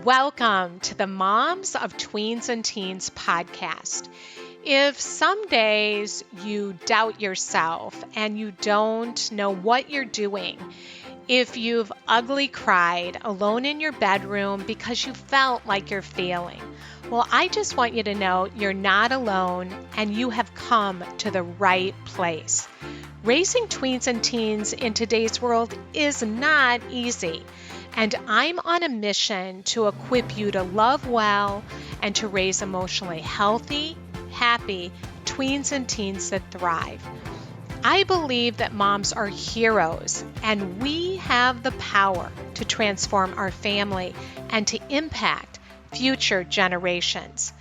Welcome to the Moms of Tweens and Teens podcast. If some days you doubt yourself and you don't know what you're doing, if you've ugly cried alone in your bedroom because you felt like you're failing, well, I just want you to know you're not alone and you have come to the right place. Raising tweens and teens in today's world is not easy. And I'm on a mission to equip you to love well and to raise emotionally healthy, happy tweens and teens that thrive. I believe that moms are heroes and we have the power to transform our family and to impact future generations.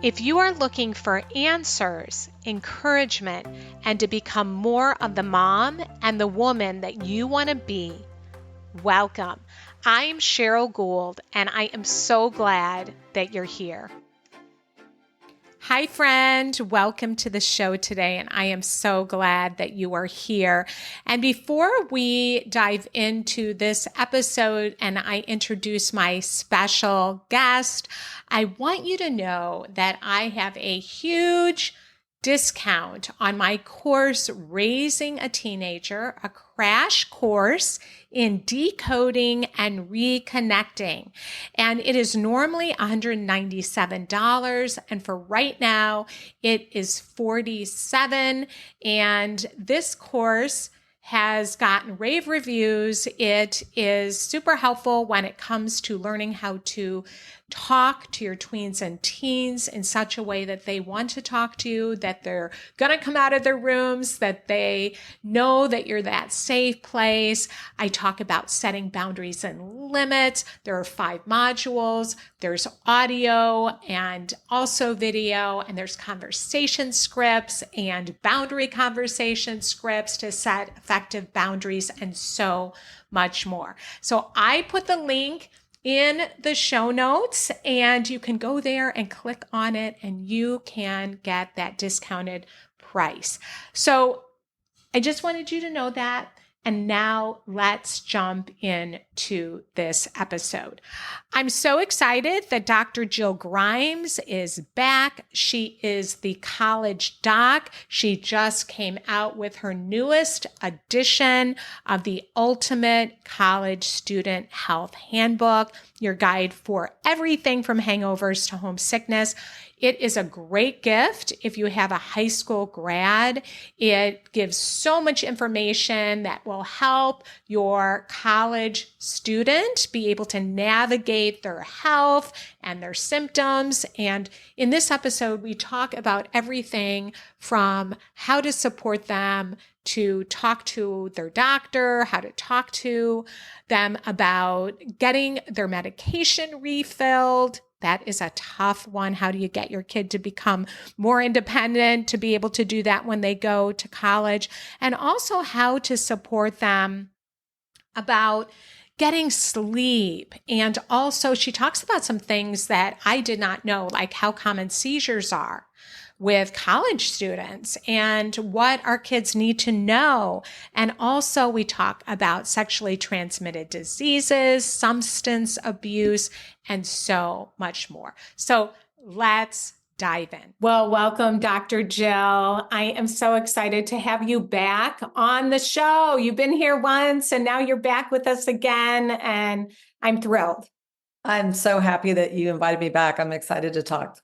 If you are looking for answers, encouragement, and to become more of the mom and the woman that you want to be, welcome. I'm Sheryl Gould, and I am so glad that you're here. Hi, friend. Welcome to the show today, and I am so glad that you are here. And before we dive into this episode and I introduce my special guest, I want you to know that I have a huge discount on my course, Raising a Teenager, a crash course in decoding and reconnecting. And it is normally $197. And for right now, it is $47. And this course has gotten rave reviews. It is super helpful when it comes to learning how to talk to your tweens and teens in such a way that they want to talk to you, that they're going to come out of their rooms, that they know that you're that safe place. I talk about setting boundaries and limits. There are 5 modules. There's audio and also video, and there's conversation scripts and boundary conversation scripts to set effective boundaries and so much more. So I put the link in the show notes, and you can go there and click on it and you can get that discounted price. So I just wanted you to know that. And now let's jump into this episode. I'm so excited that Dr. Jill Grimes is back. She is the college doc. She just came out with her newest edition of the Ultimate College Student Health Handbook, your guide for everything from hangovers to homesickness. It is a great gift if you have a high school grad. It gives so much information that will help your college student be able to navigate their health and their symptoms. And in this episode, we talk about everything from how to support them to talk to their doctor, how to talk to them about getting their medication refilled. That is a tough one. How do you get your kid to become more independent, to be able to do that when they go to college? And also how to support them about getting sleep. And also she talks about some things that I did not know, like how common seizures are with college students and what our kids need to know. And also we talk about sexually transmitted diseases, substance abuse, and so much more. So let's dive in. Well, welcome, Dr. Jill. I am so excited to have you back on the show. You've been here once and now you're back with us again, and I'm thrilled. I'm so happy that you invited me back. I'm excited to talk.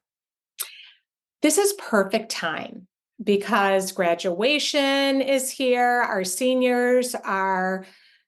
This is perfect time because graduation is here. Our seniors are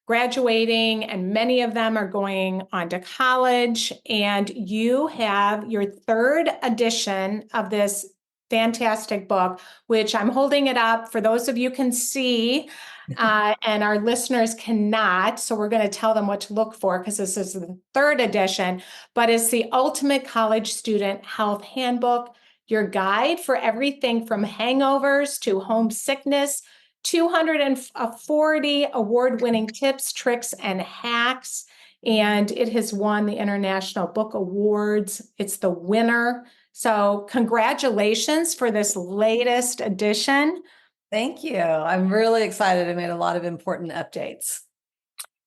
graduating and many of them are going on to college. And you have your 3rd edition of this fantastic book, which I'm holding it up for those of you can see and our listeners cannot. So we're going to tell them what to look for because this is the 3rd edition, but it's the Ultimate College Student Health Handbook, your guide for everything from hangovers to homesickness, 240 award-winning tips, tricks, and hacks. And it has won the International Book Awards. It's the winner. So congratulations for this latest edition. Thank you. I'm really excited. I made a lot of important updates.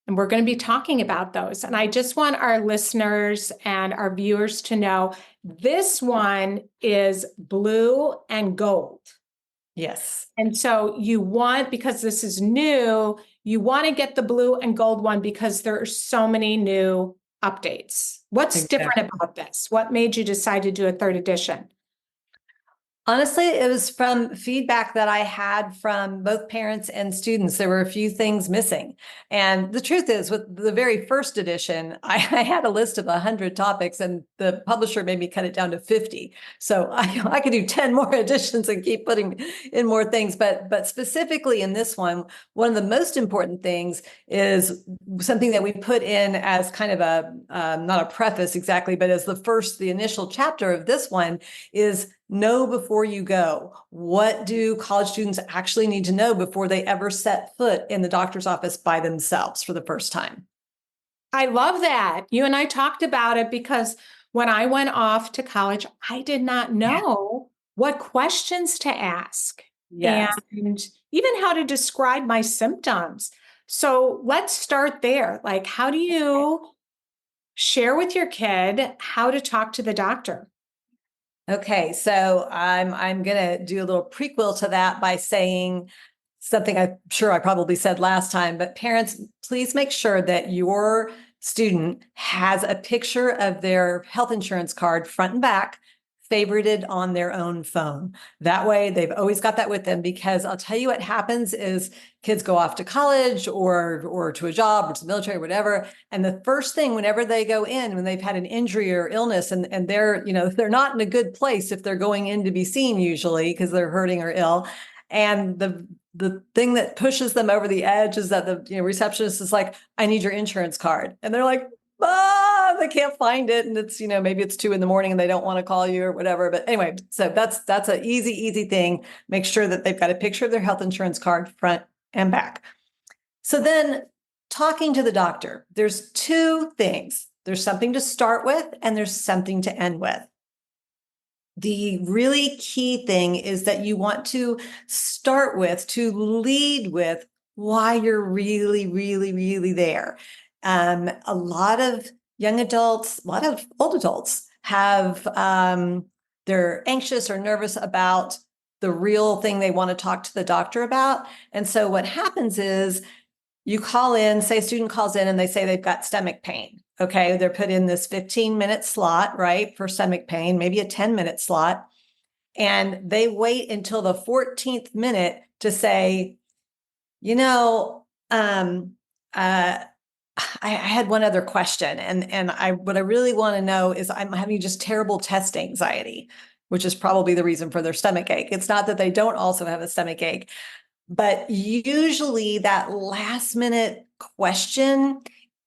And we're going to be talking about those. And I just want our listeners and our viewers to know this one is blue and gold. Yes. And so you want, because this is new, you want to get the blue and gold one because there are so many new updates. What's different about this? What made you decide to do a third edition? Honestly, it was from feedback that I had from both parents and students. There were a few things missing. And the truth is, with the very first edition, I had a list of 100 topics, and the publisher made me cut it down to 50. So I could do 10 more editions and keep putting in more things. But specifically in this one of the most important things is something that we put in as kind of a, not a preface exactly, but as the initial chapter of this one is know before you go. What do college students actually need to know before they ever set foot in the doctor's office by themselves for the first time? I love that. You and I talked about it because when I went off to college, I did not know what questions to ask Yes. and even how to describe my symptoms. So let's start there. Like, how do you share with your kid how to talk to the doctor? Okay, so I'm gonna do a little prequel to that by saying something I'm sure I probably said last time, but parents, please make sure that your student has a picture of their health insurance card front and back, favorited on their own phone. That way they've always got that with them, because I'll tell you what happens is kids go off to college or to a job or to the military or whatever. And the first thing, whenever they go in, when they've had an injury or illness and they're, they're not in a good place if they're going in to be seen usually because they're hurting or ill. And the thing that pushes them over the edge is that the receptionist is like, I need your insurance card. And they're like, they can't find it. And it's, maybe it's 2 a.m. and they don't want to call you or whatever. But anyway, so that's an easy thing. Make sure that they've got a picture of their health insurance card front and back. So then talking to the doctor, there's 2 things. There's something to start with and there's something to end with. The really key thing is that you want to lead with why you're really there. A lot of young adults, a lot of old adults have, they're anxious or nervous about the real thing they want to talk to the doctor about. And so what happens is you call in, say a student calls in and they say they've got stomach pain. Okay, they're put in this 15-minute slot, right, for stomach pain, maybe a 10-minute slot. And they wait until the 14th minute to say, I had one other question. And what I really want to know is I'm having just terrible test anxiety, which is probably the reason for their stomach ache. It's not that they don't also have a stomach ache, but usually that last minute question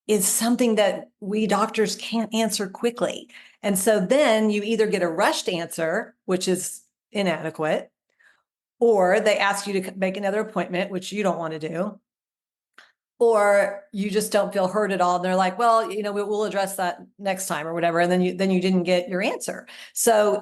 is something that we doctors can't answer quickly. And so then you either get a rushed answer, which is inadequate, or they ask you to make another appointment, which you don't want to do, or you just don't feel heard at all. And they're like, well, we'll address that next time or whatever. And then you didn't get your answer. So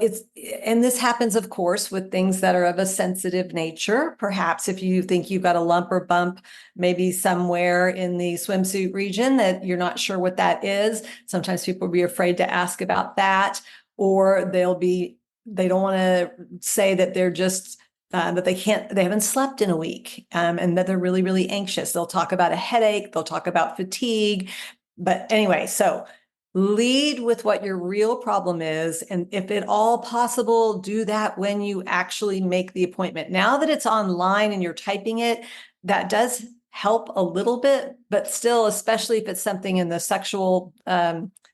and this happens, of course, with things that are of a sensitive nature. Perhaps if you think you've got a lump or bump, maybe somewhere in the swimsuit region that you're not sure what that is. Sometimes people will be afraid to ask about that, or they don't want to say that they're just that they haven't slept in a week, and that they're really anxious. They'll talk about a headache, they'll talk about fatigue. But anyway, so lead with what your real problem is. And if at all possible, do that when you actually make the appointment. Now that it's online and you're typing it, that does help a little bit, but still, especially if it's something in the sexual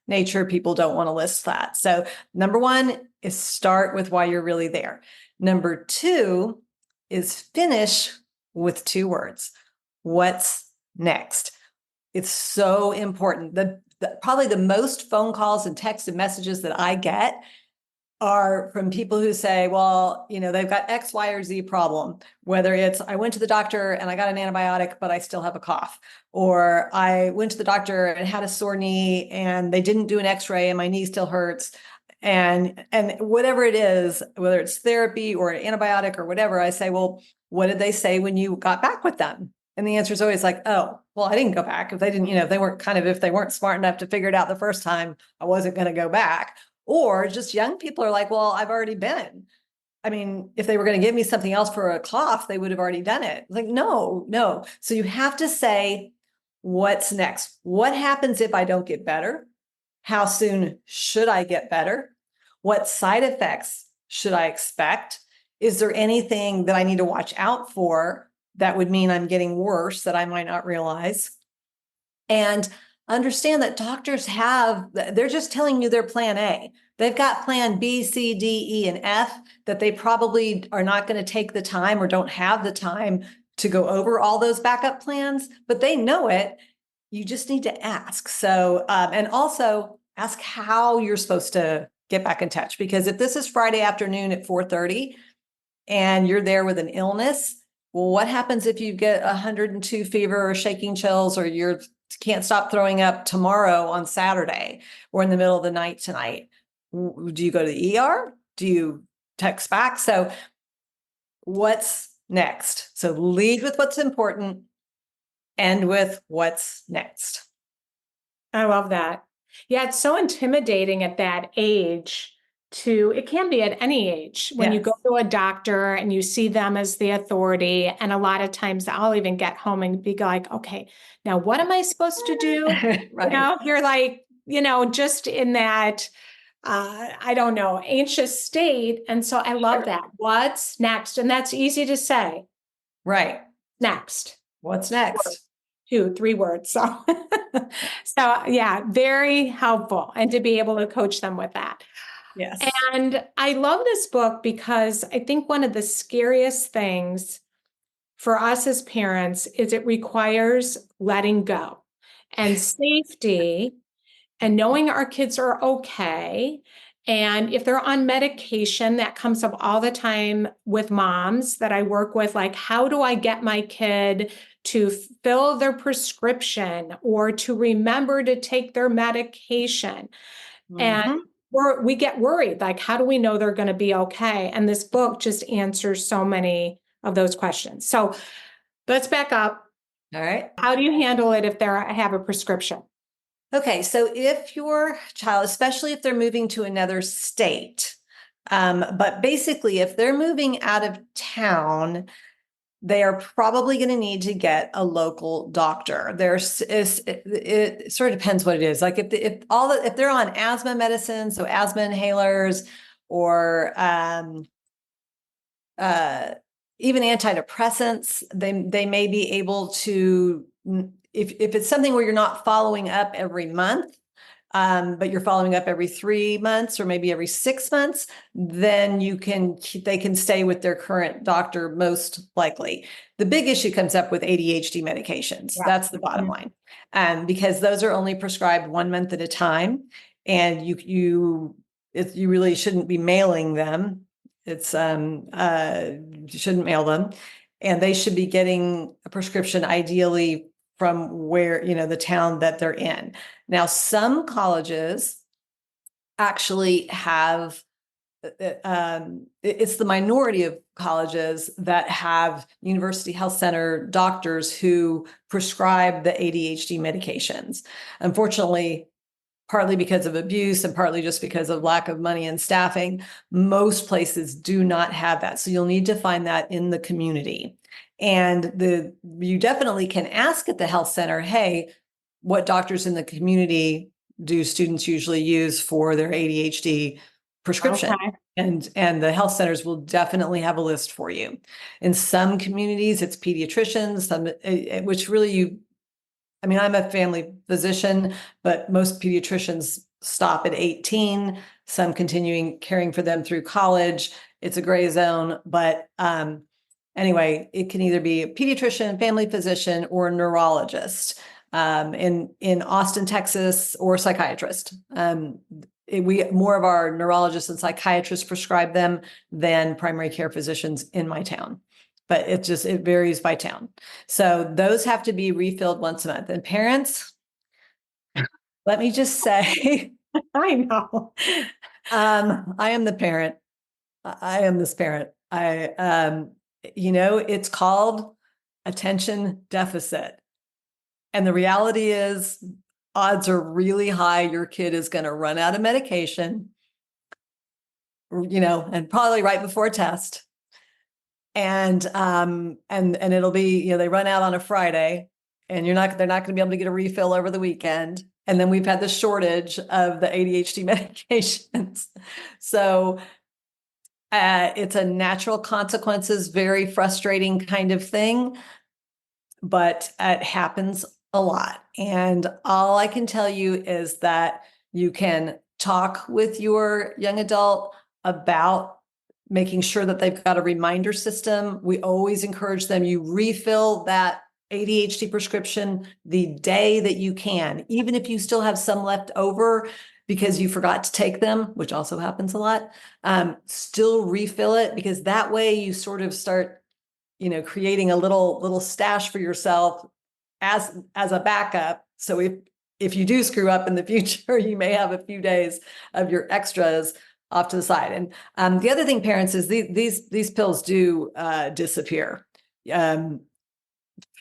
nature, people don't want to list that. So number 1 is start with why you're really there. Number 2 is finish with 2 words. What's next? It's so important. Probably the most phone calls and text and messages that I get are from people who say, well, they've got X, Y, or Z problem, whether it's I went to the doctor and I got an antibiotic, but I still have a cough, or I went to the doctor and had a sore knee and they didn't do an X-ray and my knee still hurts. And whatever it is, whether it's therapy or an antibiotic or whatever, I say, well, what did they say when you got back with them? And the answer is always like, oh, well, I didn't go back. If they didn't, if they weren't if they weren't smart enough to figure it out the first time, I wasn't going to go back. Or just young people are like, well, I've already been. I mean, if they were going to give me something else for a cough, they would have already done it. Like, no, no. So you have to say, what's next? What happens if I don't get better? How soon should I get better? What side effects should I expect? Is there anything that I need to watch out for that would mean I'm getting worse that I might not realize? And understand that doctors they're just telling you their plan A. They've got plan B, C, D, E, and F that they probably are not going to take the time or don't have the time to go over all those backup plans, but they know it. You just need to ask. So, and also ask how you're supposed to get back in touch. Because if this is Friday afternoon at 4:30 and you're there with an illness, well, what happens if you get 102 fever or shaking chills, or you can't stop throwing up tomorrow on Saturday or in the middle of the night tonight? Do you go to the ER? Do you text back? So what's next? So lead with what's important, end with what's next. I love that. Yeah, it's so intimidating at that age it can be at any age when you go to a doctor and you see them as the authority. And a lot of times I'll even get home and be like, okay, now what am I supposed to do? Right. You're like, just in that, I don't know, anxious state. And so I love that. What's next? And that's easy to say. Right. Next. What's next? 2, 3 words. So, yeah, very helpful. And to be able to coach them with that. Yes. And I love this book because I think one of the scariest things for us as parents is it requires letting go and safety and knowing our kids are okay. And if they're on medication, that comes up all the time with moms that I work with, like, how do I get my kid to fill their prescription or to remember to take their medication? And we get worried, like, how do we know they're going to be okay? And this book just answers so many of those questions. So let's back up. All right. How do you handle it if they have a prescription? Okay. So if your child, especially if they're moving to another state, but basically if they're moving out of town, they are probably going to need to get a local doctor. It sort of depends what it is. Like if they're on asthma medicine, so asthma inhalers, or even antidepressants, they may be able to. If it's something where you're not following up every month, but you're following up every 3 months or maybe every 6 months, then they can stay with their current doctor most likely. The big issue comes up with ADHD medications. Yeah. That's the bottom line. Because those are only prescribed 1 month at a time, and you really shouldn't be mailing them. You shouldn't mail them, and they should be getting a prescription ideally from where, the town that they're in. Now, some colleges actually have, it's the minority of colleges that have university health center doctors who prescribe the ADHD medications. Unfortunately, partly because of abuse and partly just because of lack of money and staffing, most places do not have that. So you'll need to find that in the community. And you definitely can ask at the health center, hey, what doctors in the community do students usually use for their ADHD prescription? Okay. And the health centers will definitely have a list for you. In some communities, it's pediatricians, which really I'm a family physician, but most pediatricians stop at 18, some continuing caring for them through college. It's a gray zone, but anyway, it can either be a pediatrician, family physician, or a neurologist in Austin, Texas, or psychiatrist. More of our neurologists and psychiatrists prescribe them than primary care physicians in my town. But it varies by town. So those have to be refilled once a month. And parents, let me just say, I know. I am the parent. I am this parent. It's called attention deficit. And the reality is, odds are really high your kid is going to run out of medication, and probably right before a test. And it'll be, they run out on a Friday, and they're not going to be able to get a refill over the weekend. And then we've had the shortage of the ADHD medications. So it's a natural consequences, very frustrating kind of thing, but it happens a lot. And all I can tell you is that you can talk with your young adult about making sure that they've got a reminder system. We always encourage them, you refill that ADHD prescription the day that you can, even if you still have some left over because you forgot to take them, which also happens a lot. Still refill it, because that way you sort of start, creating a little stash for yourself as a backup. So if you do screw up in the future, you may have a few days of your extras off to the side. And the other thing, parents, is these pills do disappear.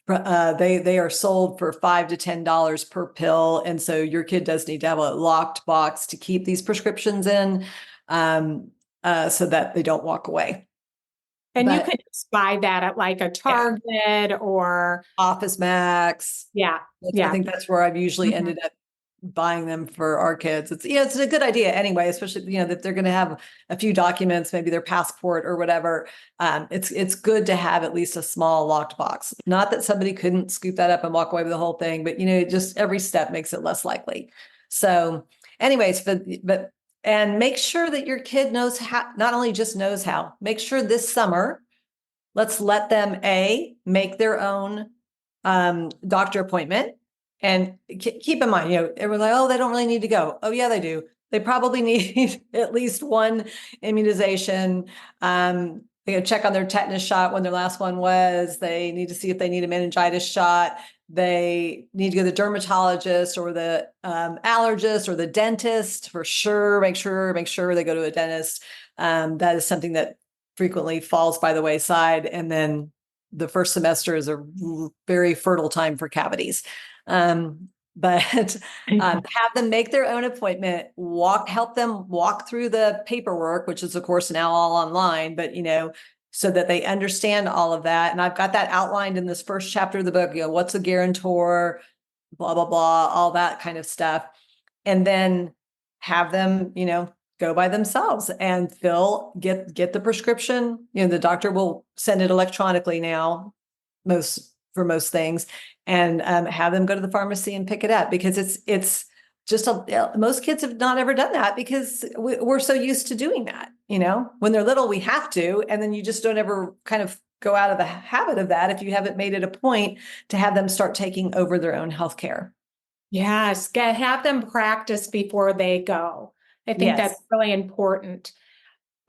They are sold for $5 to $10 per pill, and so your kid does need to have a locked box to keep these prescriptions in, so that they don't walk away. And you could just buy that at like a Target or Office Max. Yeah. I think that's where I've usually ended up buying them for our kids. It's a good idea anyway, especially, that they're going to have a few documents, maybe their passport or whatever. It's good to have at least a small locked box. Not that somebody couldn't scoop that up and walk away with the whole thing, but just every step makes it less likely. So anyways, and make sure that your kid knows how, not only just knows how, make sure this summer, let's let them make their own doctor appointment. And keep in mind, everyone's like, oh, they don't really need to go. Oh, yeah, they do. They probably need at least one immunization. They check on their tetanus shot when their last one was. They need to see if they need a meningitis shot. They need to go to the dermatologist or the allergist or the dentist for sure. Make sure they go to a dentist. That is something that frequently falls by the wayside. And then the first semester is a very fertile time for cavities. But have them make their own appointment, help them walk through the paperwork, which is of course now all online, but so that they understand all of that. And I've got that outlined in this first chapter of the book, what's a guarantor, blah, blah, blah, all that kind of stuff. And then have them, go by themselves and get the prescription. The doctor will send it electronically now, for most things, and have them go to the pharmacy and pick it up, because it's just most kids have not ever done that because we're so used to doing that. When they're little, we have to, and then you just don't ever kind of go out of the habit of that if you haven't made it a point to have them start taking over their own healthcare. Yes, have them practice before they go. I think that's really important.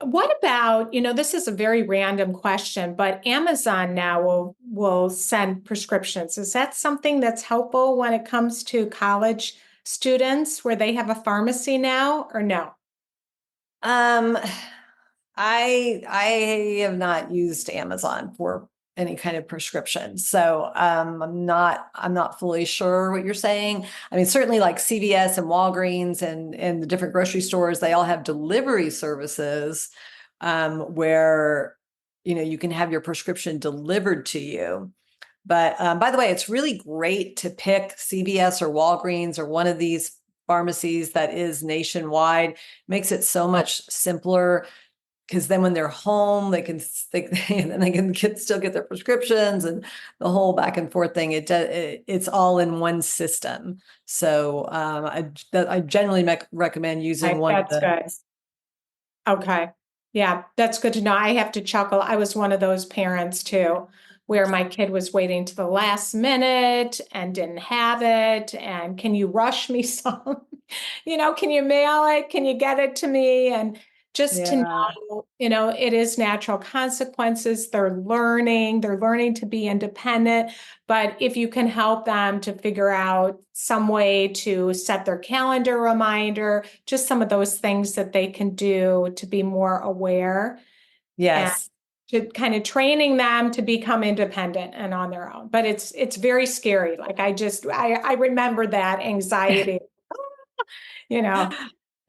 What about, this is a very random question, but Amazon now will send prescriptions. Is that something that's helpful when it comes to college students where they have a pharmacy now, or no? I have not used Amazon for any kind of prescription. So I'm not fully sure what you're saying. I mean, certainly like CVS and Walgreens and the different grocery stores, they all have delivery services where, you can have your prescription delivered to you. But by the way, it's really great to pick CVS or Walgreens or one of these pharmacies that is nationwide. Makes it so much simpler, because then when they're home, they can still get their prescriptions, and the whole back and forth thing. It's all in one system. So I generally recommend using one. That's good. Okay. Yeah, that's good to know. I have to chuckle. I was one of those parents too, where my kid was waiting to the last minute and didn't have it. And can you rush me some? Can you mail it? Can you get it to me? And just to know, it is natural consequences. They're learning to be independent. But if you can help them to figure out some way to set their calendar reminder, just some of those things that they can do to be more aware. Yes. to kind of training them to become independent and on their own. But it's very scary. Like I remember that anxiety, you know.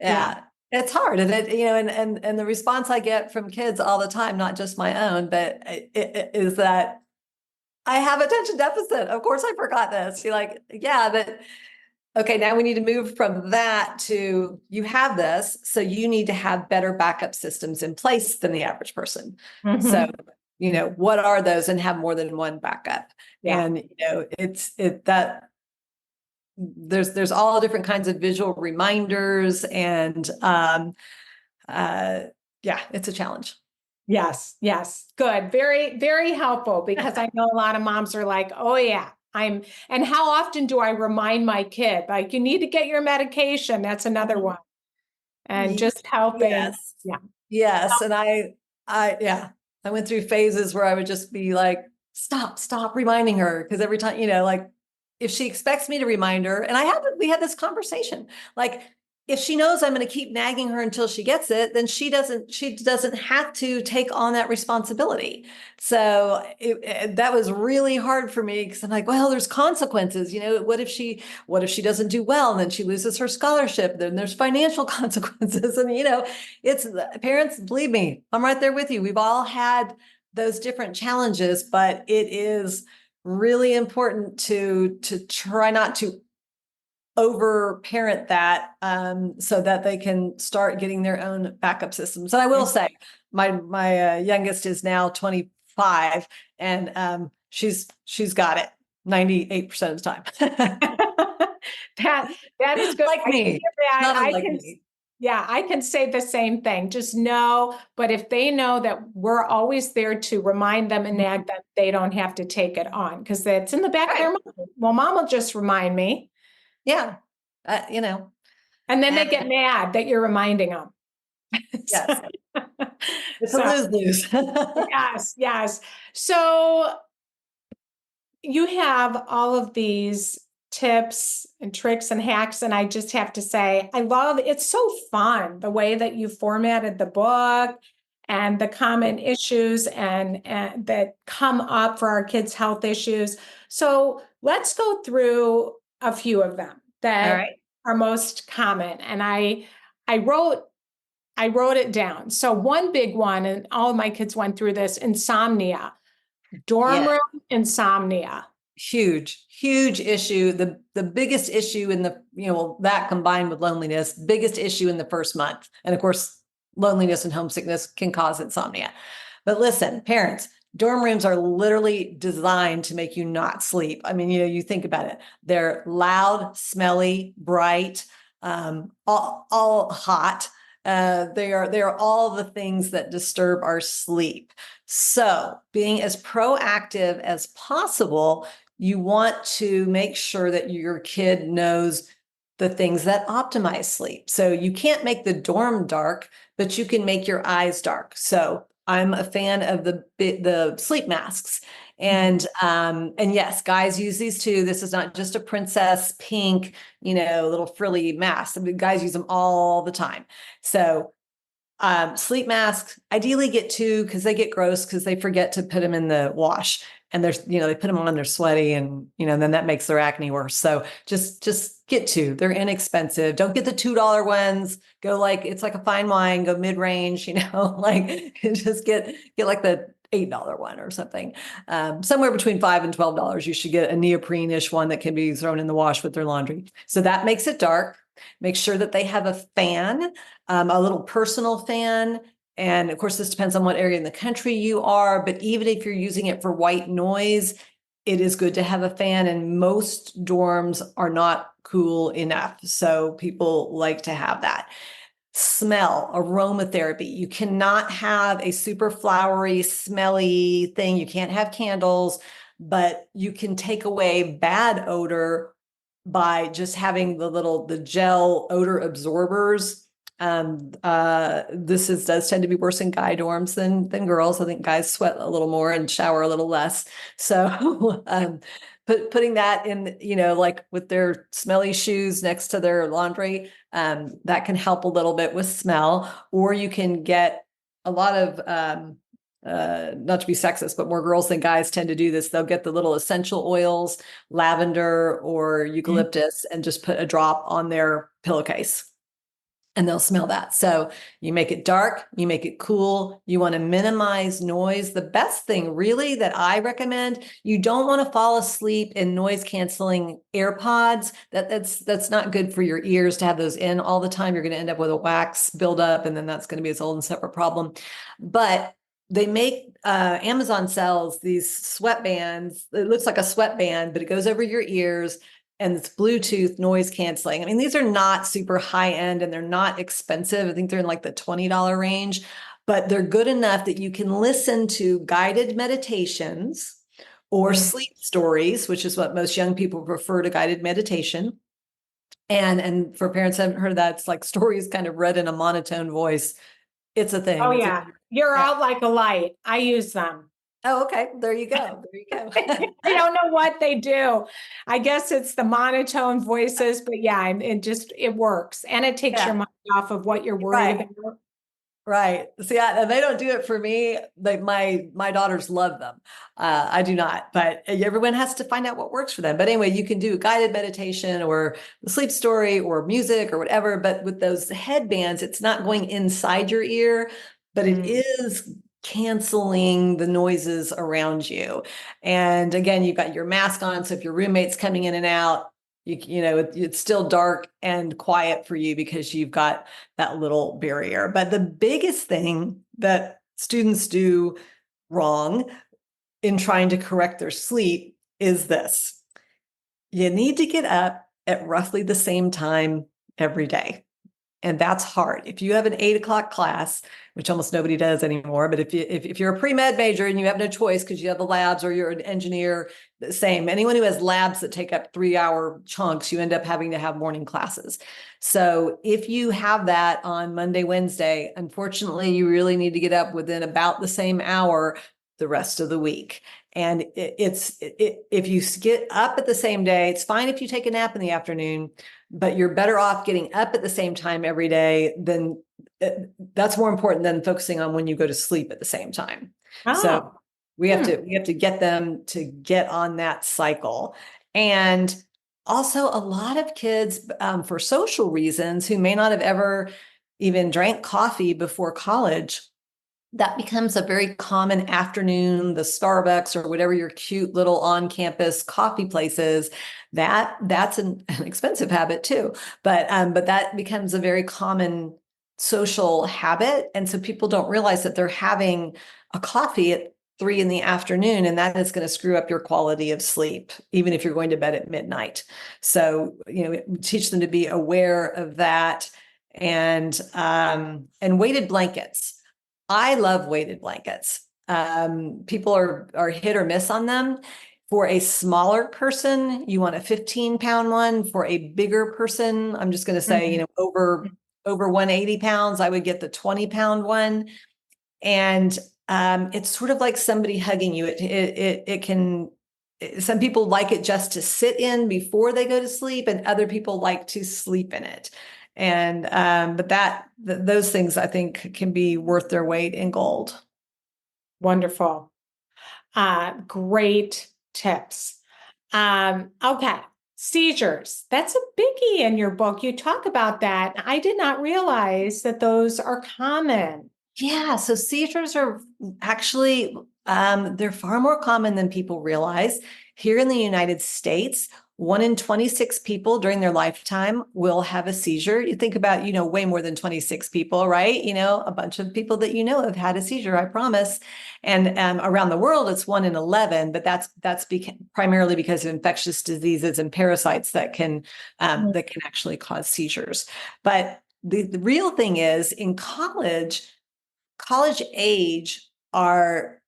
Yeah. Yeah, it's hard. And and the response I get from kids all the time, not just my own, but is that I have attention deficit. Of course, I forgot this. You're like, yeah, but okay, now we need to move from that to you have this. So you need to have better backup systems in place than the average person. So, Mhm. what are those, and have more than one backup? Yeah. And, there's all different kinds of visual reminders and, yeah, it's a challenge. Yes. Yes. Good. Very, very helpful because I know a lot of moms are like, oh yeah, and how often do I remind my kid? Like, you need to get your medication. That's another one. And just helping. Yes. Yeah. Yes. And yeah, I went through phases where I would just be like, stop reminding her. Because every time, like if she expects me to remind her, and we had this conversation, like if she knows I'm going to keep nagging her until she gets it, then she doesn't have to take on that responsibility. So that was really hard for me because I'm like, well, there's consequences. What if she doesn't do well and then she loses her scholarship? Then there's financial consequences. And it's parents, believe me, I'm right there with you. We've all had those different challenges, but it is really important to try not to over parent that, so that they can start getting their own backup systems. And I will say, my youngest is now 25, and she's got it 98% of the time. That is good. Like I me, hear that. not unlike me. Yeah, I can say the same thing. Just know, but if they know that we're always there to remind them and nag them, they don't have to take it on because that's in the back of their Right. mind. Well, mom will just remind me. Yeah. And then they And get mad that you're reminding them. yes, it's a So, lose-lose. yes, yes. So you have all of these tips and tricks and hacks, and I just have to say, I love it's so fun the way that you formatted the book and the common issues and that come up for our kids' health issues. So let's go through a few of them All that right. are most common. And I wrote it down. So one big one, and all of my kids went through this: insomnia, dorm Yeah. room insomnia. Huge issue. The biggest issue in the, that combined with loneliness, biggest issue in the first month. And of course, loneliness and homesickness can cause insomnia. But listen, parents, dorm rooms are literally designed to make you not sleep. I mean, you think about it. They're loud, smelly, bright, all hot. They are all the things that disturb our sleep. So being as proactive as possible, you want to make sure that your kid knows the things that optimize sleep. So you can't make the dorm dark, but you can make your eyes dark. So I'm a fan of the sleep masks. And yes, guys use these too. This is not just a princess pink, little frilly mask. I mean, guys use them all the time. So sleep masks, ideally get two because they get gross because they forget to put them in the wash, and they put them on, they're sweaty, and then that makes their acne worse. So just get two. They're inexpensive. Don't get the $2 ones. Go it's like a fine wine. Go mid range. Like just get like the $8 one or something. Somewhere between $5 and $12. You should get a neoprene-ish one that can be thrown in the wash with their laundry. So that makes it dark. Make sure that they have a fan, a little personal fan. And of course, this depends on what area in the country you are, but even if you're using it for white noise, it is good to have a fan, and most dorms are not cool enough. So people like to have that. Smell, aromatherapy. You cannot have a super flowery, smelly thing. You can't have candles, but you can take away bad odor by just having the gel odor absorbers. Does tend to be worse in guy dorms than girls. I think guys sweat a little more and shower a little less. So putting that in, like with their smelly shoes next to their laundry, that can help a little bit with smell. Or you can get a lot of not to be sexist, but more girls than guys tend to do this. They'll get the little essential oils, lavender or eucalyptus, and just put a drop on their pillowcase and they'll smell that. So you make it dark, you make it cool, you want to minimize noise. The best thing really that I recommend, you don't want to fall asleep in noise canceling AirPods. That's not good for your ears to have those in all the time. You're going to end up with a wax buildup, and then that's going to be its own separate problem. But they make Amazon sells these sweatbands. It looks like a sweatband, but it goes over your ears and it's Bluetooth noise canceling. I mean, these are not super high end and they're not expensive. I think they're in like the $20 range, but they're good enough that you can listen to guided meditations or sleep stories, which is what most young people prefer to guided meditation. And for parents who haven't heard that, it's like stories kind of read in a monotone voice. It's a thing. Oh, yeah. You're out like a light. I use them. Oh, okay. There you go. There you go. I don't know what they do. I guess it's the monotone voices, but yeah, it works. And it takes your mind off of what you're worried about. Right. See, they don't do it for me. Like my daughters love them. I do not, but everyone has to find out what works for them. But anyway, you can do guided meditation or the sleep story or music or whatever. But with those headbands, it's not going inside your ear, but it is canceling the noises around you. And again, you've got your mask on. So if your roommate's coming in and out, it's still dark and quiet for you because you've got that little barrier. But the biggest thing that students do wrong in trying to correct their sleep is this. You need to get up at roughly the same time every day. And that's hard. If you have an 8 o'clock class, which almost nobody does anymore, but if you're a pre-med major and you have no choice because you have the labs or you're an engineer, the same. Anyone who has labs that take up 3-hour chunks, you end up having to have morning classes. So if you have that on Monday, Wednesday, unfortunately, you really need to get up within about the same hour the rest of the week. And if you get up at the same day, it's fine if you take a nap in the afternoon, but you're better off getting up at the same time every day. Than that's more important than focusing on when you go to sleep at the same time. So we have to get them to get on that cycle. And also a lot of kids, for social reasons, who may not have ever even drank coffee before college, that becomes a very common afternoon, the Starbucks or whatever your cute little on-campus coffee place is. That's an expensive habit too, but that becomes a very common social habit. And so people don't realize that they're having a coffee at 3 p.m, and that is going to screw up your quality of sleep, even if you're going to bed at midnight. So, teach them to be aware of that. And weighted blankets. I love weighted blankets. People are hit or miss on them. For a smaller person, you want a 15-pound one. For a bigger person, I'm just going to say, over 180 pounds, I would get the 20-pound one. And it's sort of like somebody hugging you. It can. Some people like it just to sit in before they go to sleep, and other people like to sleep in it. And but those things I think can be worth their weight in gold. Wonderful. Great tips. Okay. Seizures. That's a biggie in your book. You talk about that. I did not realize that those are common. Yeah. So seizures are actually, they're far more common than people realize. Here in the United States, 1 in 26 people during their lifetime will have a seizure. You think about, way more than 26 people, right? A bunch of people that have had a seizure, I promise. And around the world, it's 1 in 11, but that's primarily because of infectious diseases and parasites that can actually cause seizures. But the real thing is, in college age are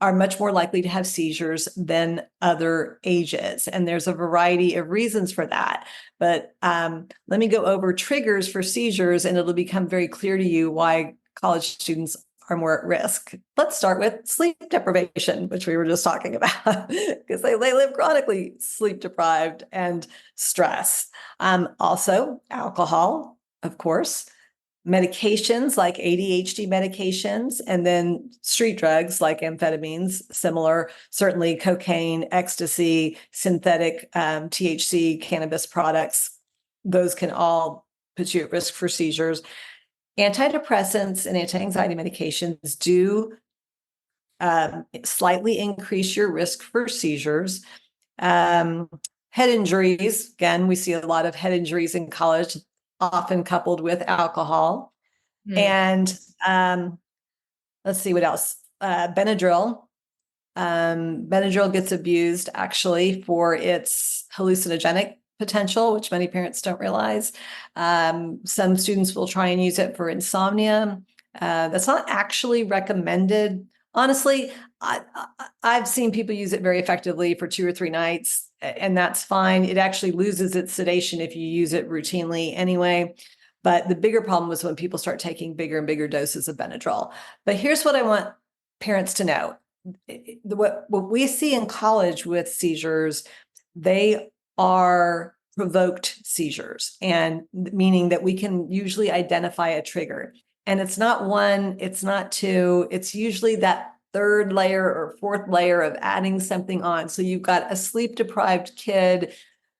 much more likely to have seizures than other ages. And there's a variety of reasons for that. But let me go over triggers for seizures, and it'll become very clear to you why college students are more at risk. Let's start with sleep deprivation, which we were just talking about, because they live chronically sleep deprived, and stress. Also, alcohol, of course. medications like ADHD medications, and then street drugs like amphetamines, similar, certainly cocaine, ecstasy, synthetic THC, cannabis products. Those can all put you at risk for seizures. Antidepressants and anti-anxiety medications do slightly increase your risk for seizures. Head injuries, again, we see a lot of head injuries in college, often coupled with alcohol. And let's see what else. Benadryl. Benadryl gets abused actually for its hallucinogenic potential, which many parents don't realize. Some students will try and use it for insomnia. That's not actually recommended. Honestly, I've seen people use it very effectively for 2 or 3 nights, and that's fine. It actually loses its sedation if you use it routinely anyway. But the bigger problem was when people start taking bigger and bigger doses of Benadryl. But here's what I want parents to know. What we see in college with seizures, they are provoked seizures, and meaning that we can usually identify a trigger. And it's not 1, it's not 2, it's usually that 3rd layer or 4th layer of adding something on. So you've got a sleep deprived kid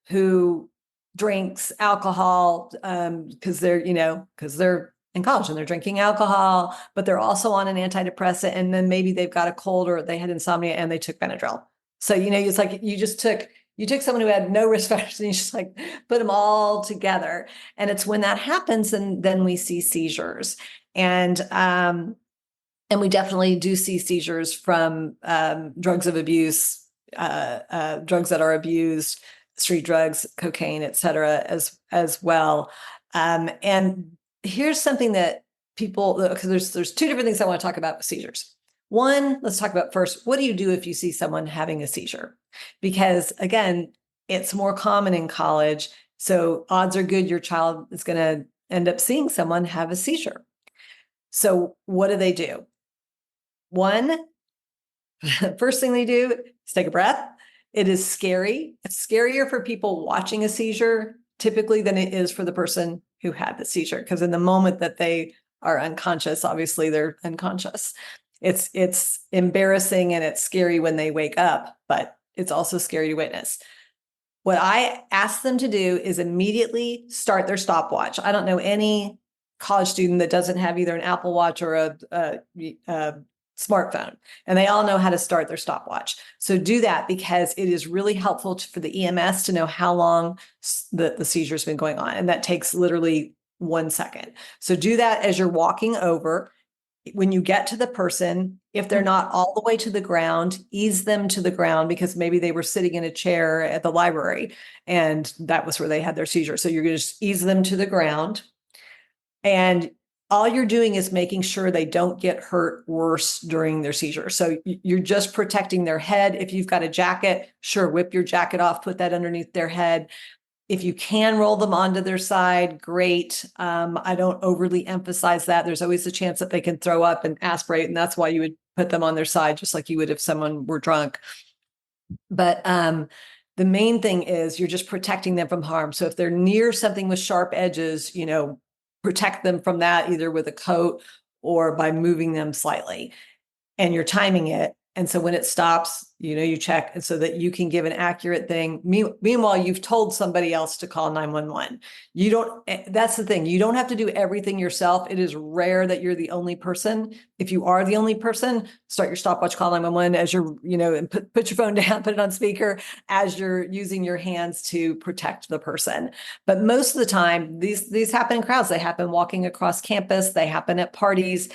who drinks alcohol because they're in college and they're drinking alcohol, but they're also on an antidepressant, and then maybe they've got a cold or they had insomnia and they took Benadryl. So it's like you took someone who had no risk factors and you just like put them all together. And it's when that happens, and then we see seizures. And we definitely do see seizures from drugs of abuse, drugs that are abused, street drugs, cocaine, et cetera, as well. And here's something that people, because there's 2 different things I want to talk about with seizures. One, let's talk about first, what do you do if you see someone having a seizure? Because again, it's more common in college. So odds are good your child is going to end up seeing someone have a seizure. So what do? One, first thing they do is take a breath. It is scary. It's scarier for people watching a seizure typically than it is for the person who had the seizure, because in the moment that they are unconscious, obviously they're unconscious. It's embarrassing and it's scary when they wake up, but it's also scary to witness. What I ask them to do is immediately start their stopwatch. I don't know any college student that doesn't have either an Apple Watch or a smartphone, and they all know how to start their stopwatch. So do that, because it is really helpful for the EMS to know how long the seizure has been going on. And that takes literally 1 second. So do that as you're walking over. When you get to the person, if they're not all the way to the ground, ease them to the ground, because maybe they were sitting in a chair at the library and that was where they had their seizure. So you're going to just ease them to the ground. And all you're doing is making sure they don't get hurt worse during their seizure. So you're just protecting their head. If you've got a jacket, sure, whip your jacket off, put that underneath their head. If you can roll them onto their side, great. I don't overly emphasize that. There's always a chance that they can throw up and aspirate, and that's why you would put them on their side, just like you would if someone were drunk. But the main thing is you're just protecting them from harm. So if they're near something with sharp edges, protect them from that either with a coat or by moving them slightly. And you're timing it. And so when it stops, you check, and so that you can give an accurate thing. Meanwhile, you've told somebody else to call 911. That's the thing. You don't have to do everything yourself. It is rare that you're the only person. If you are the only person, start your stopwatch, call 911 as you're, and put your phone down, put it on speaker as you're using your hands to protect the person. But most of the time, these happen in crowds. They happen walking across campus. They happen at parties.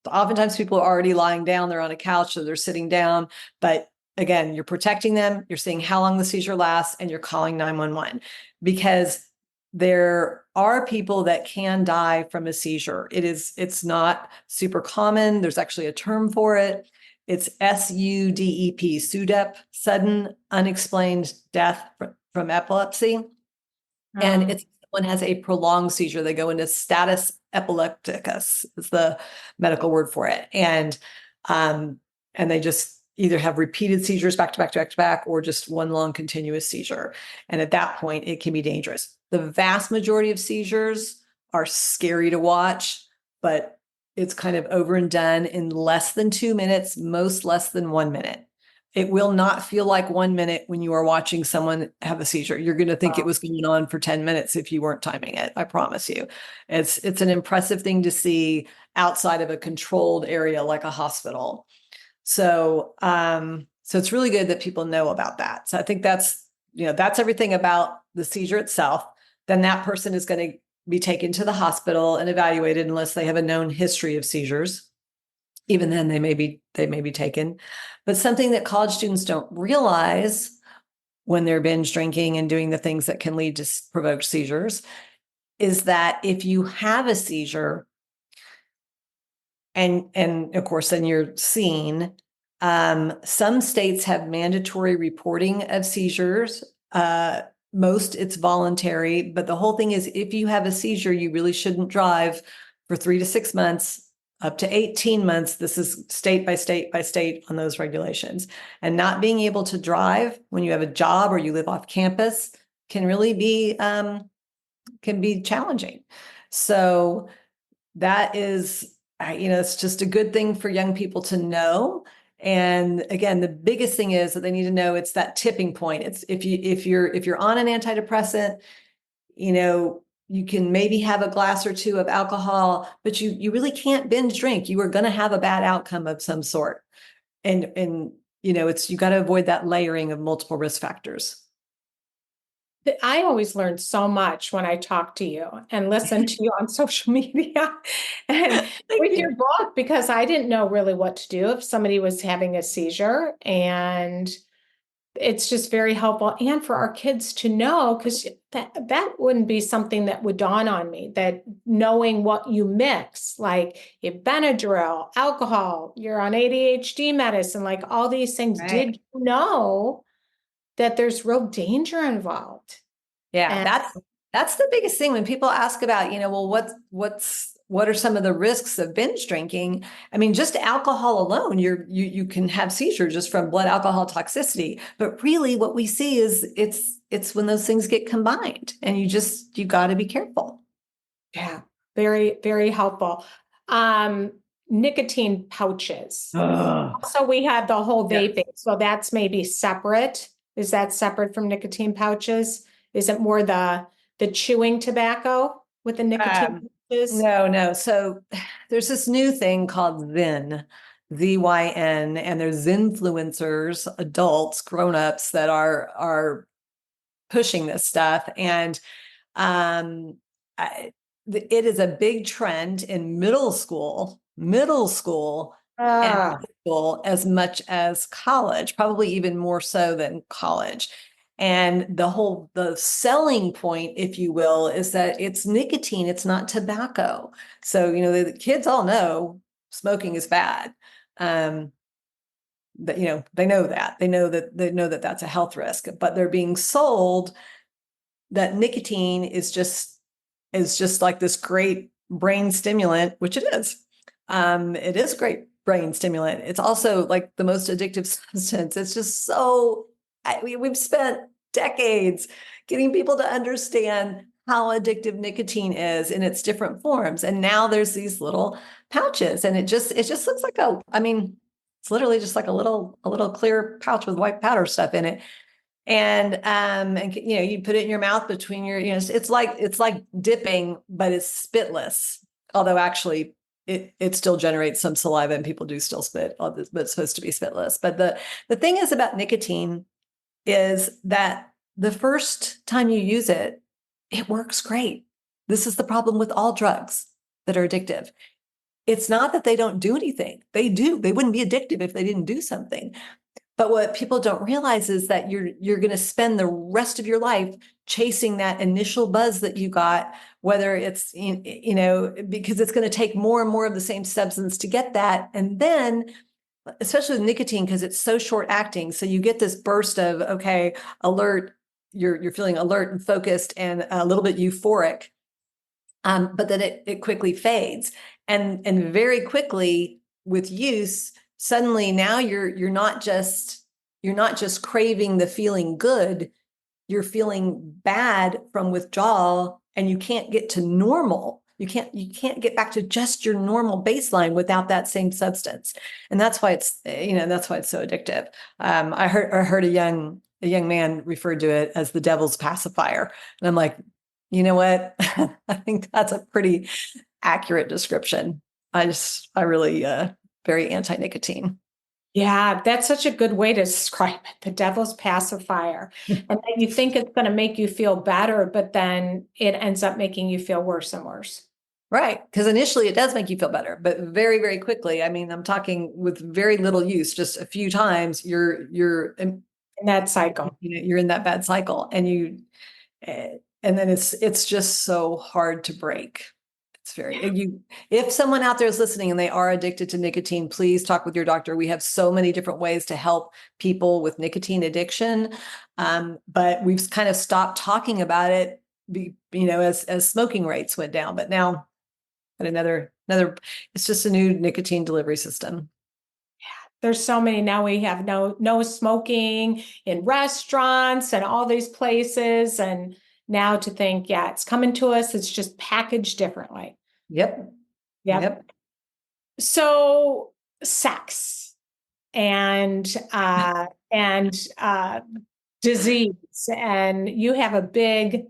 Oftentimes people are already lying down, they're on a couch, so they're sitting down. But again, you're protecting them, you're seeing how long the seizure lasts, and you're calling 911, because there are people that can die from a seizure. It's not super common. There's actually a term for it. It's SUDEP, SUDEP, sudden unexplained death from epilepsy. And it's one has a prolonged seizure. They go into status epilepticus is the medical word for it. And they just either have repeated seizures back to back to back to back, or just one long continuous seizure. And at that point, it can be dangerous. The vast majority of seizures are scary to watch, but it's kind of over and done in less than 2 minutes, most less than 1 minute. It will not feel like 1 minute when you are watching someone have a seizure. You're going to think it was going on for 10 minutes if you weren't timing it. I promise you. It's an impressive thing to see outside of a controlled area like a hospital. So, so it's really good that people know about that. So I think that's everything about the seizure itself. Then that person is going to be taken to the hospital and evaluated unless they have a known history of seizures. Even then they may be taken. But something that college students don't realize when they're binge drinking and doing the things that can lead to provoked seizures is that if you have a seizure, and of course then you're seen, some states have mandatory reporting of seizures. Most it's voluntary, but the whole thing is if you have a seizure, you really shouldn't drive for 3 to 6 months, up to 18 months. This is state by state by state on those regulations. And not being able to drive when you have a job or you live off campus can really be challenging. So that is, it's just a good thing for young people to know. And again, the biggest thing is that they need to know it's that tipping point. It's if you're on an antidepressant, you can maybe have a glass or two of alcohol, but you really can't binge drink. You are going to have a bad outcome of some sort. And you got to avoid that layering of multiple risk factors. I always learn so much when I talk to you and listen to you on social media and with your book, because I didn't know really what to do if somebody was having a seizure. And it's just very helpful. And for our kids to know, because that wouldn't be something that would dawn on me, that knowing what you mix, like if Benadryl, alcohol, you're on ADHD medicine, like all these things, Right. did you know that there's real danger involved? Yeah, that's the biggest thing when people ask about, well, what are some of the risks of binge drinking? I mean, just alcohol alone, you can have seizures just from blood alcohol toxicity. But really what we see is it's when those things get combined, and you got to be careful. Yeah, very, very helpful. Nicotine pouches. So we have the whole vaping. Yes. So that's maybe separate. Is that separate from nicotine pouches? Is it more the chewing tobacco with the nicotine pouches? No. So there's this new thing called Zyn, ZYN, and there's influencers, adults, grown-ups that are pushing this stuff. And it is a big trend in middle school and high school as much as college, probably even more so than college. And the selling point, if you will, is that it's nicotine, it's not tobacco. So, the kids all know smoking is bad. But, they know that that's a health risk, but they're being sold that nicotine is just like this great brain stimulant, which it is. It is great brain stimulant. It's also like the most addictive substance. It's just we've spent decades getting people to understand how addictive nicotine is in its different forms. And now there's these little pouches, and it just looks like it's literally just like a little clear pouch with white powder stuff in it. And you put it in your mouth between your, it's like dipping, but it's spitless. Although actually it still generates some saliva and people do still spit, but it's supposed to be spitless. But the thing is about nicotine is that the first time you use it, it works great. This is the problem with all drugs that are addictive. It's not that they don't do anything. They do. They wouldn't be addictive if they didn't do something. But what people don't realize is that you're going to spend the rest of your life chasing that initial buzz that you got, whether it's, because it's going to take more and more of the same substance to get that. And then, especially with nicotine, because it's so short acting. So you get this burst of, okay, alert, you're feeling alert and focused and a little bit euphoric. But then it quickly fades. And very quickly with use, suddenly now you're not just craving the feeling good, you're feeling bad from withdrawal, and you can't get to normal. You can't get back to just your normal baseline without that same substance. And that's why it's, that's why it's so addictive. I heard a young man referred to it as the devil's pacifier. And I'm like, you know what? I think that's a pretty accurate description. I really, very anti-nicotine. Yeah, that's such a good way to describe it, the devil's pacifier. And then you think it's going to make you feel better, but then it ends up making you feel worse and worse. Right. Because initially it does make you feel better, but very, very quickly. I mean, I'm talking with very little use, just a few times, you're In that cycle. you're in that bad cycle, and and then it's just so hard to break. It's very if someone out there is listening and they are addicted to nicotine, please talk with your doctor. We have so many different ways to help people with nicotine addiction. But we've kind of stopped talking about it, as smoking rates went down. But now, and another, it's just a new nicotine delivery system. There's so many now. We have no smoking in restaurants and all these places. And now to think, yeah, it's coming to us. It's just packaged differently. Yep. Yep. So sex and disease, and you have a big,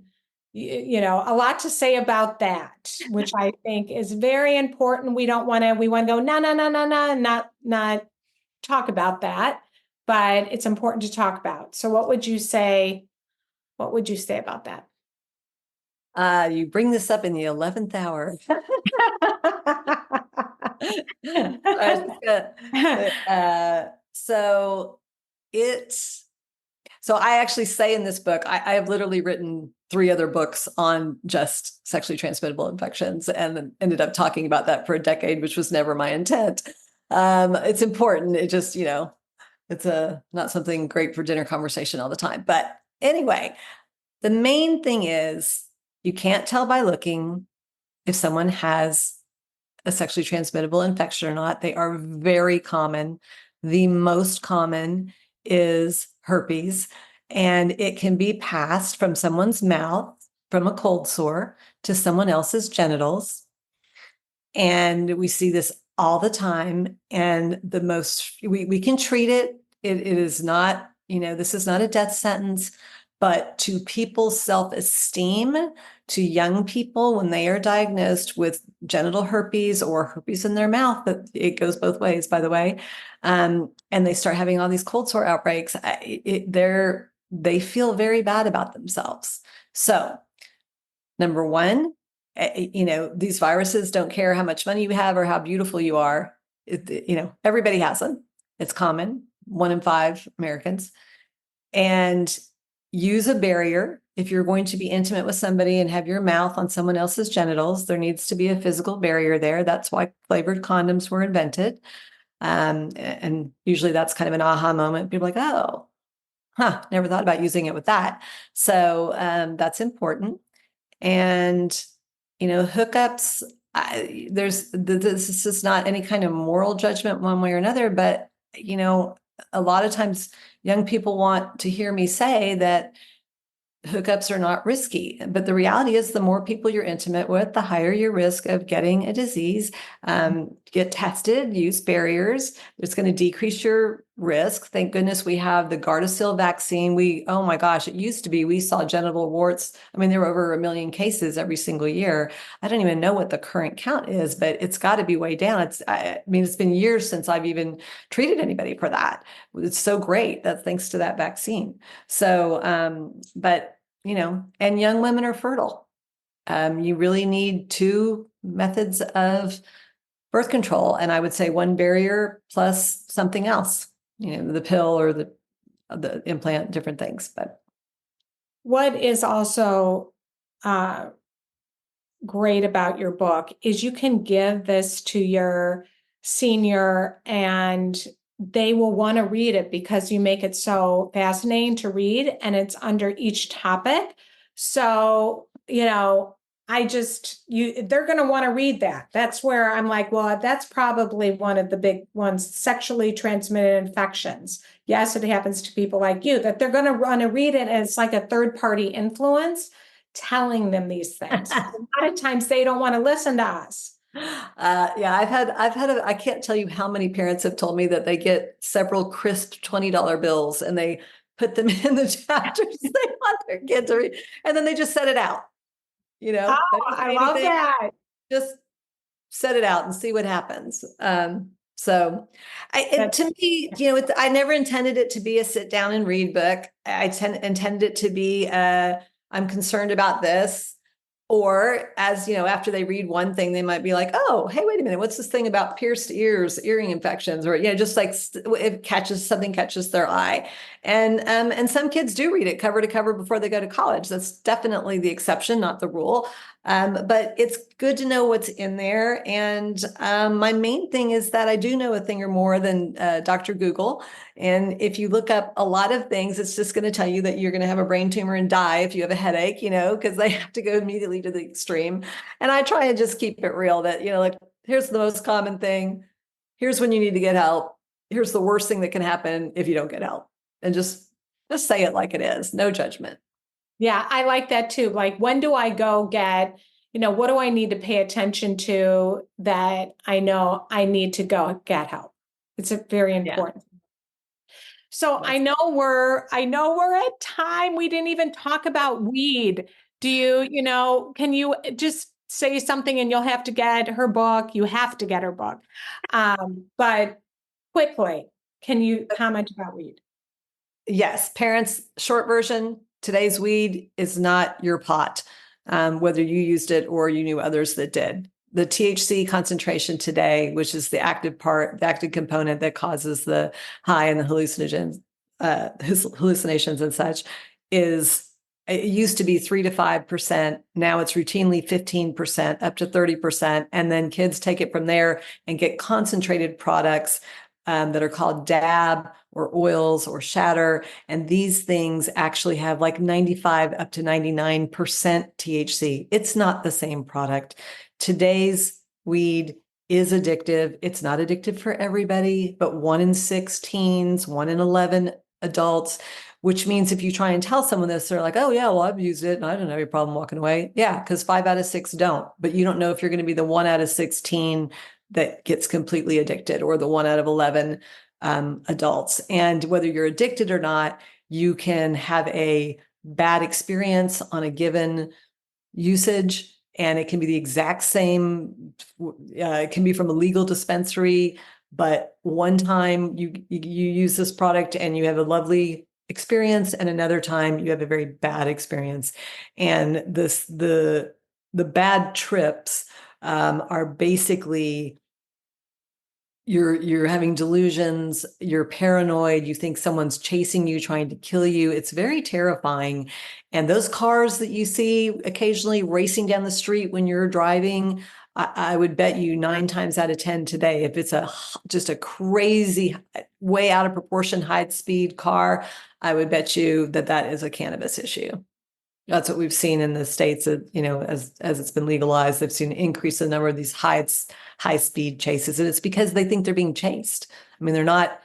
a lot to say about that, which I think is very important. We want to go, no, no, no, no, no, not talk about that, but it's important to talk about. So what would you say? What would you say about that? You bring this up in the 11th hour. So I actually say in this book, I have literally written 3 other books on just sexually transmittable infections, and then ended up talking about that for a decade, which was never my intent. It's important. It just, it's not something great for dinner conversation all the time. But anyway, the main thing is you can't tell by looking if someone has a sexually transmittable infection or not. They are very common. The most common is herpes, and it can be passed from someone's mouth, from a cold sore, to someone else's genitals. And we see this all the time. And we can treat it. It is not, this is not a death sentence, but to people's self-esteem, to young people when they are diagnosed with genital herpes or herpes in their mouth, that it goes both ways, by the way, and they start having all these cold sore outbreaks, they feel very bad about themselves. So, number one, these viruses don't care how much money you have or how beautiful you are. Everybody has them. It's common, 1 in 5 Americans. And use a barrier. If you're going to be intimate with somebody and have your mouth on someone else's genitals, there needs to be a physical barrier there. That's why flavored condoms were invented. And usually that's kind of an aha moment. People are like, oh, never thought about using it with that. So that's important. And, hookups, this is not any kind of moral judgment one way or another, but, a lot of times young people want to hear me say that hookups are not risky. But the reality is, the more people you're intimate with, the higher your risk of getting a disease. Get tested, use barriers. It's going to decrease your risk. Thank goodness we have the Gardasil vaccine. Oh my gosh, it used to be, we saw genital warts. I mean, there were over 1 million cases every single year. I don't even know what the current count is, but it's got to be way down. It's been years since I've even treated anybody for that. It's so great. That's thanks to that vaccine. So, but and young women are fertile. You really need 2 methods of birth control. And I would say 1 barrier plus something else, the pill or the implant, different things. But what is also great about your book is you can give this to your senior and they will want to read it because you make it so fascinating to read, and it's under each topic. So, they're going to want to read that. That's where I'm like, well, that's probably one of the big ones, sexually transmitted infections. Yes, it happens to people like you, that they're going to want to read it, and it's like a third party influence telling them these things. A lot of times they don't want to listen to us. Yeah, I can't tell you how many parents have told me that they get several crisp $20 bills and they put them in the chapters they want their kid to read, and then they just set it out. Oh, Don't I say love anything, that. just set it out and see what happens. So and to me, I never intended it to be a sit down and read book. Intended it to be, I'm concerned about this. Or as after they read one thing, they might be like, "Oh, hey, wait a minute, what's this thing about pierced ears, earring infections?" Or just like it catches their eye, and some kids do read it cover to cover before they go to college. That's definitely the exception, not the rule. But it's good to know what's in there. And my main thing is that I do know a thing or more than Dr. Google. And if you look up a lot of things, it's just going to tell you that you're going to have a brain tumor and die if you have a headache, because they have to go immediately to the extreme. And I try and just keep it real that, like, here's the most common thing. Here's when you need to get help. Here's the worst thing that can happen if you don't get help. And just say it like it is. No judgment. Yeah, I like that too. Like, when do I go get, what do I need to pay attention to that I know I need to go get help? It's very important. Yeah. So I know we're at time. We didn't even talk about weed. Do can you just say something, and you'll have to get her book. You have to get her book. But quickly, can you comment about weed? Yes, parents, short version, today's weed is not your pot, whether you used it or you knew others that did. The THC concentration today, which is the active component that causes the high and the hallucinations and such, it used to be 3 to 5%. Now it's routinely 15%, up to 30%. And then kids take it from there and get concentrated products that are called dab or oils or shatter. And these things actually have like 95 up to 99% THC. It's not the same product. Today's weed is addictive. It's not addictive for everybody, but 1 in 6 teens, 1 in 11 adults, which means if you try and tell someone this, they're like, "Oh yeah, well, I've used it and I don't have any problem walking away." Yeah, because 5 out of 6 don't, but you don't know if you're going to be the 1 out of 16 that gets completely addicted or the 1 out of 11 adults. And whether you're addicted or not, you can have a bad experience on a given usage, and it can be the exact same. It can be from a legal dispensary, but one time you use this product and you have a lovely experience, and another time you have a very bad experience. And the bad trips are basically you're having delusions, you're paranoid, you think someone's chasing you, trying to kill you. It's very terrifying. And those cars that you see occasionally racing down the street when you're driving, I would bet you 9 times out of 10 today, if it's just a crazy, way out of proportion, high speed car, I would bet you that is a cannabis issue. That's what we've seen in the States, as it's been legalized. They've seen an increase in the number of these high speed chases. And it's because they think they're being chased. I mean, they're not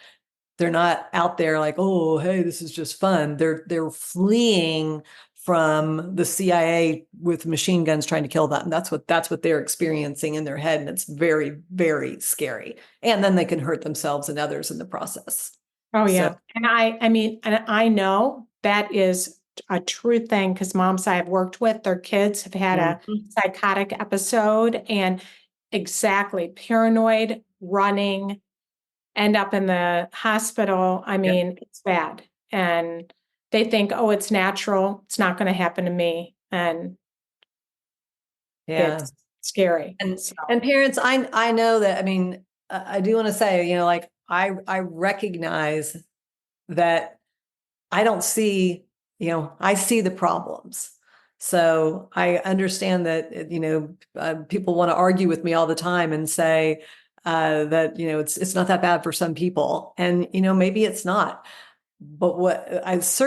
out there like, "Oh, hey, this is just fun." They're fleeing from the CIA with machine guns trying to kill them. That's what they're experiencing in their head. And it's very, very scary. And then they can hurt themselves and others in the process. Oh, yeah. And I know that is a true thing, because moms I've worked with, their kids have had a psychotic episode, and exactly paranoid, running, end up in the hospital. I mean, it's bad. And they think, "Oh, it's natural. It's not going to happen to me." And it's scary. And parents, I know that, I mean, I do want to say, like, I recognize that I don't see, I see the problems. So I understand that, people want to argue with me all the time and say that, it's not that bad for some people. And, maybe it's not. But what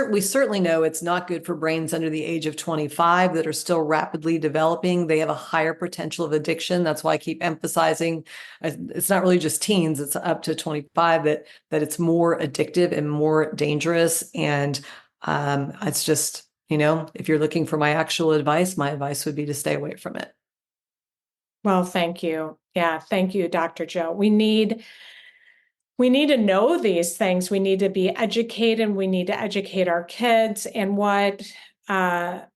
we certainly know, it's not good for brains under the age of 25 that are still rapidly developing. They have a higher potential of addiction. That's why I keep emphasizing it's not really just teens, it's up to 25 that it's more addictive and more dangerous. And it's just, If you're looking for my actual advice, my advice would be to stay away from it. Well, thank you. Yeah, thank you, Dr. Joe. We need to know these things. We need to be educated. We need to educate our kids. And what a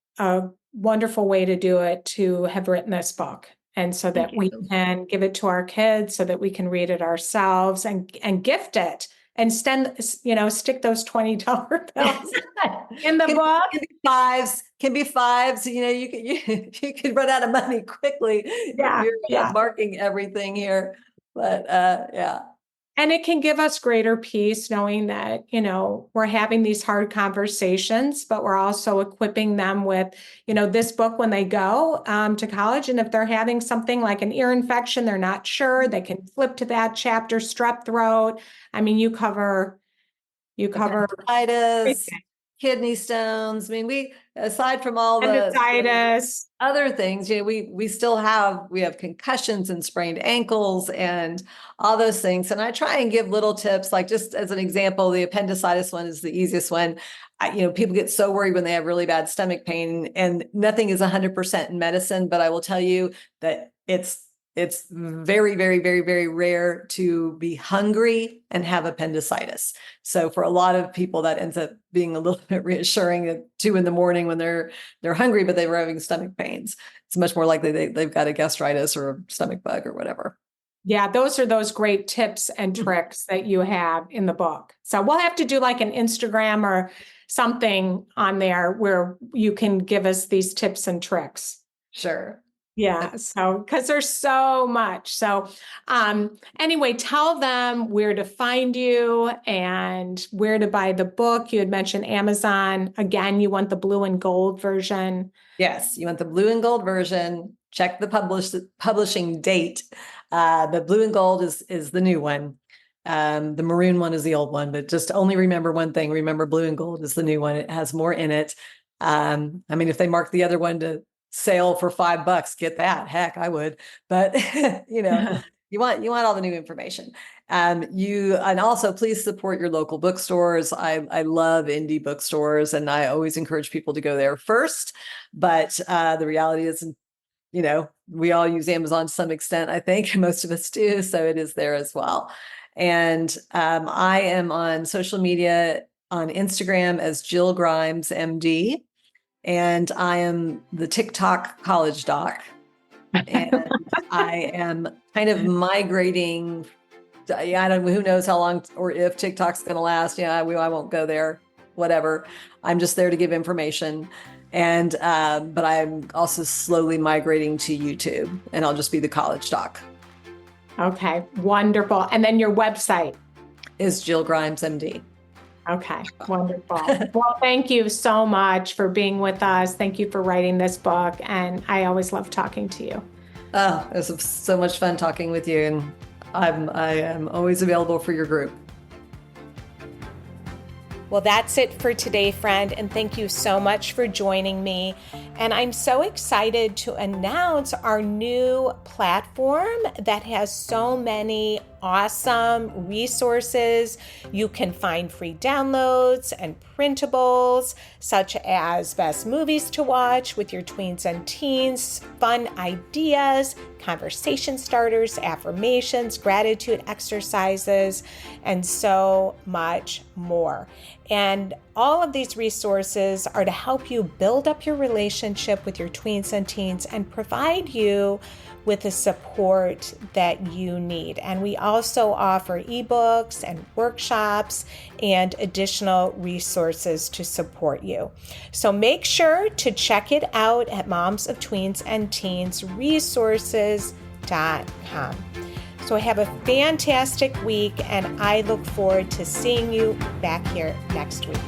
wonderful way to do it to have written this book. And so that we can give it to our kids, so that we can read it ourselves and gift it and stick those $20 bills in the book. Can be fives. You could run out of money quickly if you're marking everything here. But yeah. And it can give us greater peace knowing that, we're having these hard conversations, but we're also equipping them with, this book when they go to college. And if they're having something like an ear infection, they're not sure, they can flip to that chapter, strep throat. I mean, you cover appendicitis, kidney stones. I mean, aside from all the other things, we still have concussions and sprained ankles and all those things. And I try and give little tips, like just as an example, the appendicitis one is the easiest one. People get so worried when they have really bad stomach pain, and nothing is 100% in medicine, but I will tell you that it's very, very, very, very rare to be hungry and have appendicitis. So for a lot of people, that ends up being a little bit reassuring at 2 a.m. when they're hungry, but they were having stomach pains. It's much more likely they've got a gastritis or a stomach bug or whatever. Yeah, those are those great tips and tricks that you have in the book. So we'll have to do like an Instagram or something on there where you can give us these tips and tricks. Sure. Yeah. So, because there's so much. So, anyway, tell them where to find you and where to buy the book. You had mentioned Amazon. Again, you want the blue and gold version. Yes, you want the blue and gold version. Check the publishing date. The blue and gold is the new one. The maroon one is the old one, but just only remember one thing. Remember, blue and gold is the new one. It has more in it. If they mark the other one to sale for $5, get that. Heck, I would. But you want all the new information. And also please support your local bookstores. I love indie bookstores, and I always encourage people to go there first. But the reality is, we all use Amazon to some extent. I think most of us do, so it is there as well. And I am on social media on Instagram as Jill Grimes, MD. And I am the TikTok college doc. And I am kind of migrating. Who knows how long or if TikTok's going to last. I won't go there, whatever. I'm just there to give information. And, but I'm also slowly migrating to YouTube, and I'll just be the college doc. Okay. Wonderful. And then your website is Jill Grimes, MD. Okay, wonderful. Well, thank you so much for being with us. Thank you for writing this book. And I always love talking to you. Oh, it was so much fun talking with you. And I am always available for your group. Well, that's it for today, friend. And thank you so much for joining me. And I'm so excited to announce our new platform that has so many awesome resources. You can find free downloads and printables, such as best movies to watch with your tweens and teens, fun ideas, conversation starters, affirmations, gratitude exercises, and so much more. And all of these resources are to help you build up your relationship with your tweens and teens and provide you with the support that you need. And we also offer ebooks and workshops and additional resources to support you. So make sure to check it out at momsoftweensandteensresources.com. So have a fantastic week, and I look forward to seeing you back here next week.